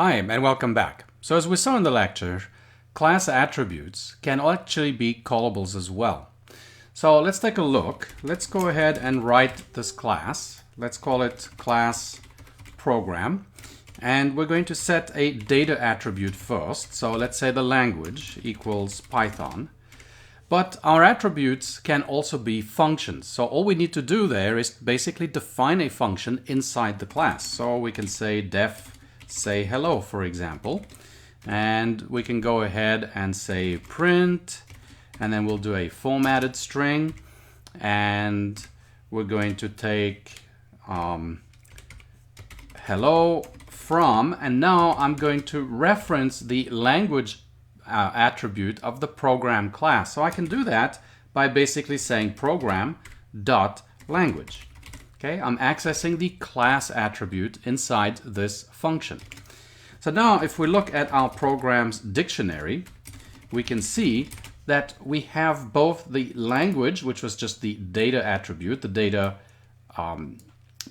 Hi, and welcome back. So as we saw in the lecture, class attributes can actually be callables as well. So let's take a look. Let's go ahead and write this class. Let's call it class program. And we're going to set a data attribute first. So let's say the language equals Python. But our attributes can also be functions. So all we need to do there is basically define a function inside the class. So we can say def say hello, for example, and we can go ahead and say print, and then we'll do a formatted string, and we're going to take hello from, and now I'm going to reference the language attribute of the program class. So I can do that by basically saying program.language. Okay, I'm accessing the class attribute inside this function. So now if we look at our program's dictionary, we can see that we have both the language, which was just the data attribute, the data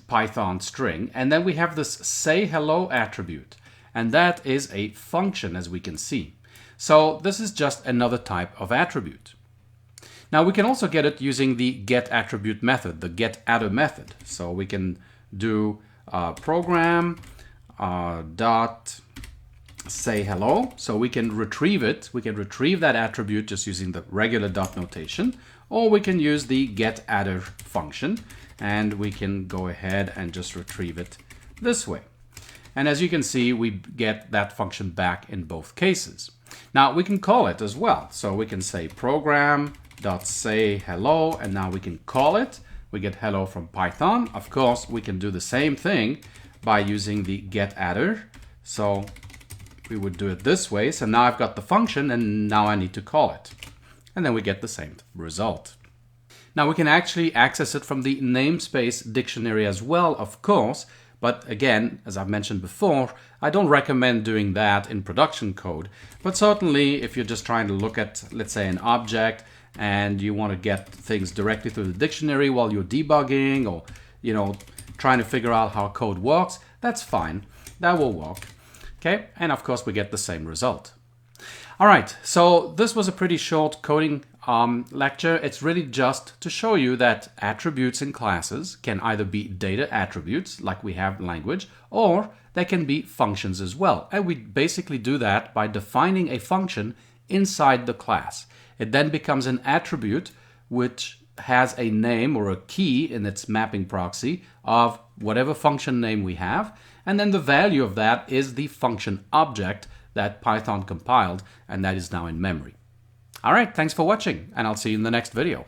Python string, and then we have this say hello attribute, and that is a function, as we can see. So this is just another type of attribute. Now we can also get it using the getAttribute method, the getAttr method. So we can do program dot say hello. So we can retrieve it. We can retrieve that attribute just using the regular dot notation, or we can use the getAttr function, and we can go ahead and just retrieve it this way. And as you can see, we get that function back in both cases. Now we can call it as well. So we can say program dot say hello, and now we can call it. We get hello from Python. Of course, we can do the same thing by using the getAttr. So we would do it this way. So now I've got the function, and now I need to call it. And then we get the same result. Now we can actually access it from the namespace dictionary as well, of course. But again, as I've mentioned before, I don't recommend doing that in production code. But certainly if you're just trying to look at, let's say, an object, and you want to get things directly through the dictionary while you're debugging, or trying to figure out how code works, that's fine. That will work. Okay, and of course we get the same result. All right, so this was a pretty short coding lecture. It's really just to show you that attributes in classes can either be data attributes, like we have language, or they can be functions as well. And we basically do that by defining a function inside the class. It then becomes an attribute which has a name or a key in its mapping proxy of whatever function name we have, and then the value of that is the function object that Python compiled, and that is now in memory. All right, thanks for watching, and I'll see you in the next video.